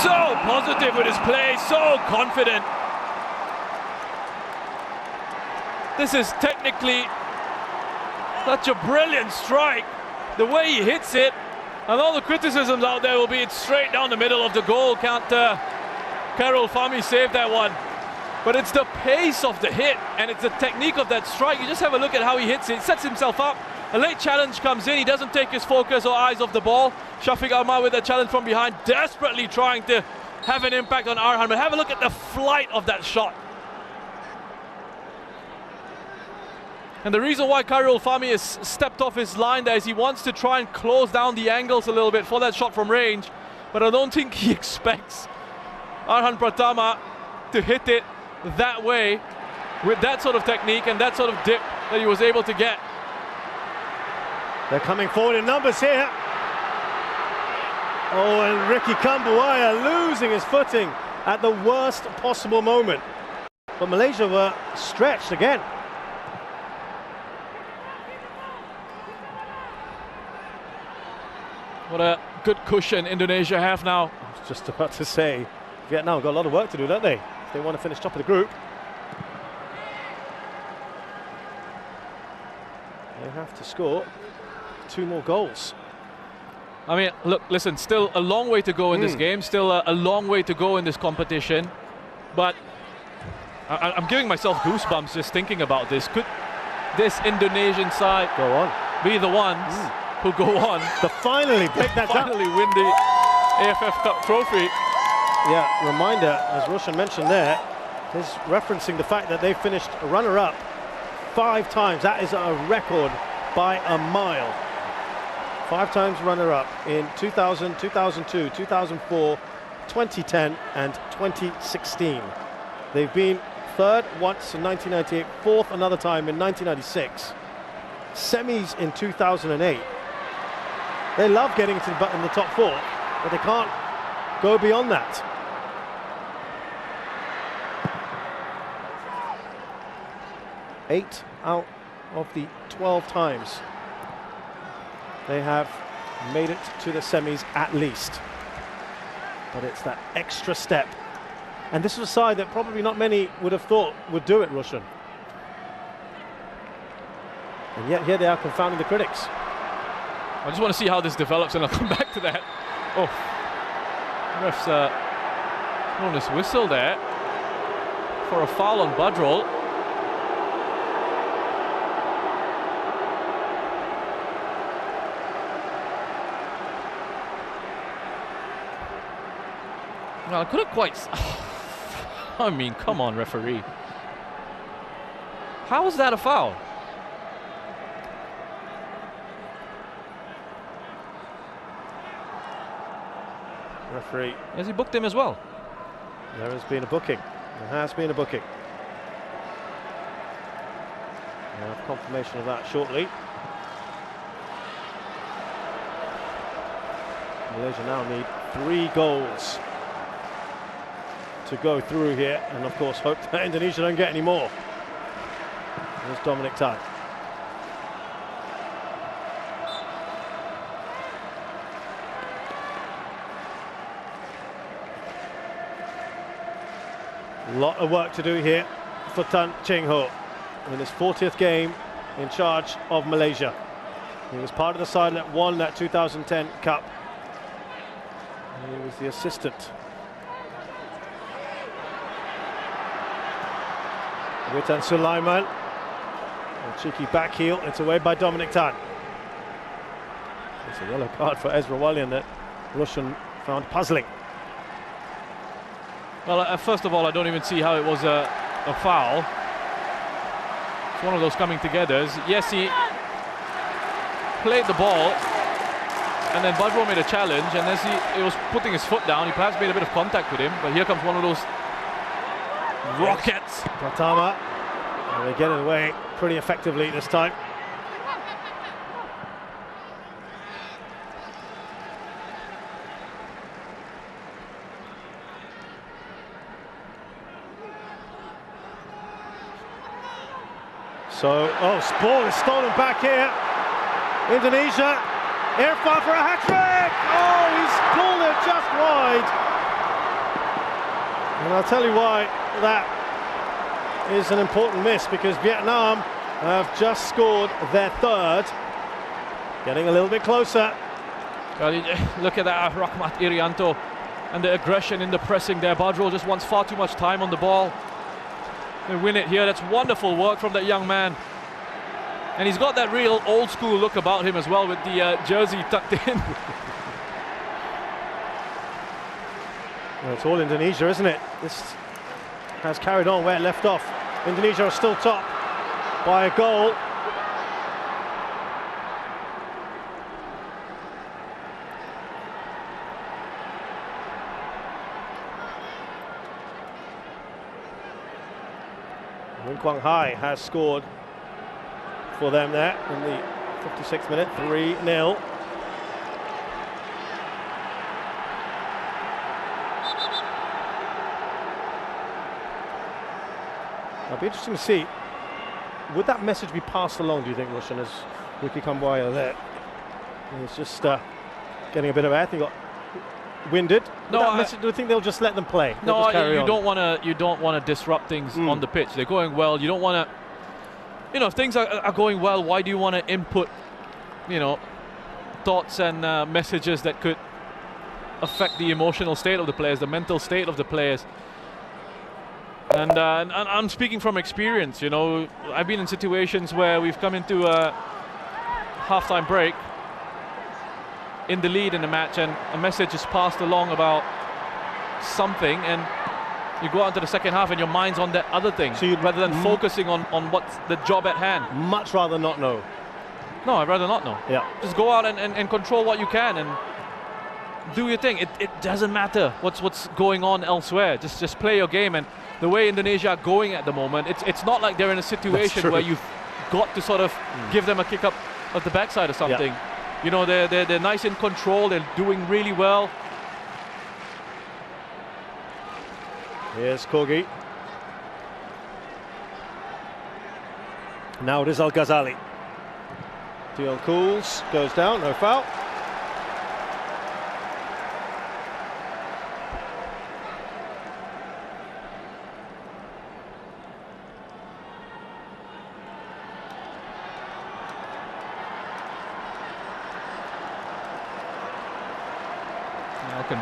So positive with his play, so confident. This is technically such a brilliant strike. The way he hits it, and all the criticisms out there will be it's straight down the middle of the goal. Can't Khairul Fahmi save that one? But it's the pace of the hit, and it's the technique of that strike. You just have a look at how he hits it. He sets himself up. A late challenge comes in. He doesn't take his focus or eyes off the ball. Shafiq Almar with a challenge from behind, desperately trying to have an impact on Arhan. But have a look at the flight of that shot. And the reason why Khairul Fahmi has stepped off his line there is he wants to try and close down the angles a little bit for that shot from range. But I don't think he expects Arhan Pratama to hit it that way with that sort of technique and that sort of dip that he was able to get. They're coming forward in numbers here. Oh, and Ricky Kambuaya losing his footing at the worst possible moment. But Malaysia were stretched again. What a good cushion Indonesia have now. I was just about to say, Vietnam got a lot of work to do, don't they? If they want to finish top of the group. They have to score 2 more goals. I mean, look, listen, still a long way to go in this game, still a long way to go in this competition. But I'm giving myself goosebumps just thinking about this. Could this Indonesian side go on, be the ones who go on to finally break that down, finally win the AFF Cup trophy? Yeah, reminder, as Roshan mentioned there, is referencing the fact that they finished runner-up 5 times. That is a record by a mile. 5 times runner-up in 2000, 2002, 2004, 2010 and 2016. They've been 3rd once in 1998, 4th another time in 1996, semis in 2008. They love getting to in the top 4, but they can't go beyond that. Eight out of the 12 times they have made it to the semis at least. But it's that extra step. And this is a side that probably not many would have thought would do it, Roshan. And yet here they are confounding the critics. I just want to see how this develops, and I'll come back to that. Oh, ref's thrown his whistle there for a foul on Badrul. Well, I couldn't quite. I mean, come on, referee. How is that a foul? Referee. Has he booked him as well? There has been a booking. There has been a booking. We'll have confirmation of that shortly. Malaysia now need 3 goals to go through here, and of course hope that Indonesia don't get any more. There's Dominic Tan. A lot of work to do here for Tan Cheng Ho in his 40th game in charge of Malaysia. He was part of the side that won that 2010 Cup. And he was the assistant. Witan Sulaiman. A cheeky back heel. It's away by Dominic Tan. It's a yellow card for Ezra Walian that Roshan found puzzling. Well, first of all, I don't even see how it was a foul. It's one of those coming togethers. Yes, he played the ball, and then Badrul made a challenge, and as he was putting his foot down, he perhaps made a bit of contact with him, but here comes one of those rockets. Pratama, and they get it away pretty effectively this time. So, ball is stolen back here. Indonesia, Irfan for a hat-trick! Oh, he's pulled it just wide. And I'll tell you why that is an important miss, because Vietnam have just scored their third. Getting a little bit closer. Look at that, Rahmat Irianto, and the aggression in the pressing there. Badro just wants far too much time on the ball. They win it here. That's wonderful work from that young man. And he's got that real old school look about him as well, with the jersey tucked in. Well, it's all Indonesia, isn't it? This has carried on where it left off. Indonesia are still top by a goal. Wing Quang Hai has scored for them there in the 56th minute, 3-0. It'll be interesting to see, would that message be passed along, do you think, Roshan, as Ricky Kambuaya there? He's just getting a bit of air. I think he got winded. Do you think they'll just let them play? No, you don't want to disrupt things on the pitch. They're going well. You don't want to, if things are going well, why do you want to input, thoughts and messages that could affect the emotional state of the players, the mental state of the players? And I'm speaking from experience. I've been in situations where we've come into a half-time break in the lead in the match, and a message is passed along about something, and you go out into the second half and your mind's on that other thing, so rather than focusing on what's the job at hand. Much rather not know. No, I'd rather not know. Yeah. Just go out and control what you can and do your thing. It doesn't matter what's going on elsewhere. Just play your game. And the way Indonesia are going at the moment, it's not like they're in a situation where you've got to sort of give them a kick up of the backside or something. Yeah. They're nice in control. They're doing really well. Here's Kogi. Now it is Al Ghazali. Dion Cools goes down, no foul.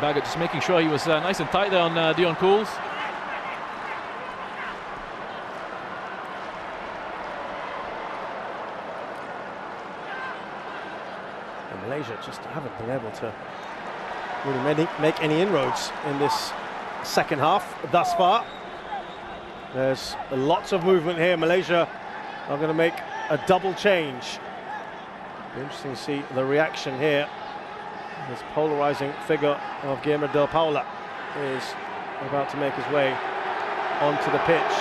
Baggett just making sure he was nice and tight there on Dion Cools. And Malaysia just haven't been able to really make any inroads in this second half thus far. There's lots of movement here. Malaysia are going to make a double change. Be interesting to see the reaction here. This polarizing figure of Guillermo Del Paula is about to make his way onto the pitch.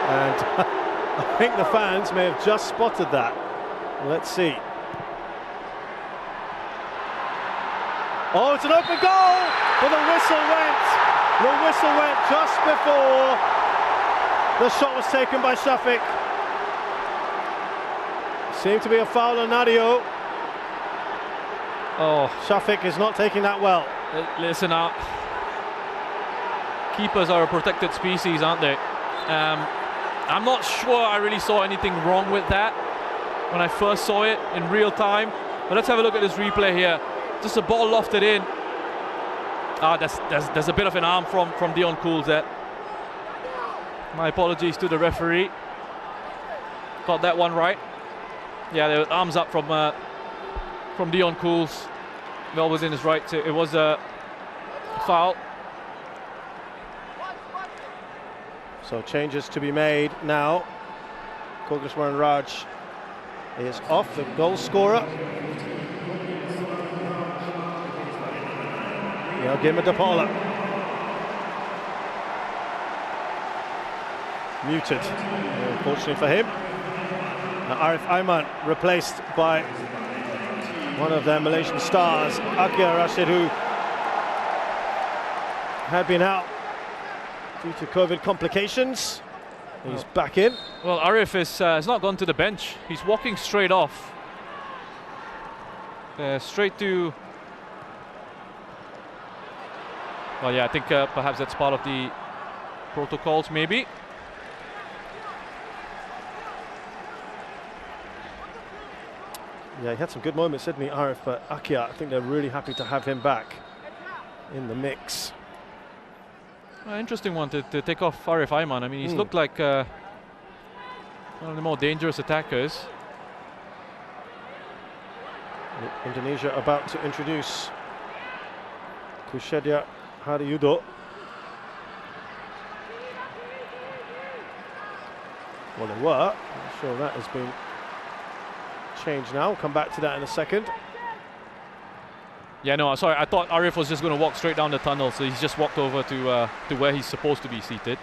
And I think the fans may have just spotted that. Let's see. Oh, it's an open goal! But the whistle went just before the shot was taken by Shafiq. Seemed to be a foul on Nadio. Oh, Shafiq is not taking that well. Listen up. Keepers are a protected species, aren't they? I'm not sure I really saw anything wrong with that when I first saw it in real time. But let's have a look at this replay here. Just a ball lofted in. There's a bit of an arm from Dion Cools there. My apologies to the referee. Got that one right. Yeah, there were arms up from Dion Cools. Well within his right. It was a foul. So changes to be made now. Koglaswaran Raj is off, the goal scorer. Yeah, Guillermo De Paula. Muted, unfortunately for him. Arif Aiman replaced by one of their Malaysian stars, Akia Rashid, who had been out due to COVID complications. He's back in. Well, Arif has not gone to the bench. He's walking straight off. Straight to Well, yeah, I think perhaps that's part of the protocols, maybe. Yeah, he had some good moments, didn't he, Arif? But Akia, I think they're really happy to have him back in the mix. Interesting one to take off Arif Aiman. I mean, he's looked like one of the more dangerous attackers. Indonesia about to introduce Kushedia Hariyudo. Well, they were. I'm sure that has been changed now. We'll come back to that in a second. Yeah, no, sorry. I thought Arif was just going to walk straight down the tunnel, so he's just walked over to where he's supposed to be seated.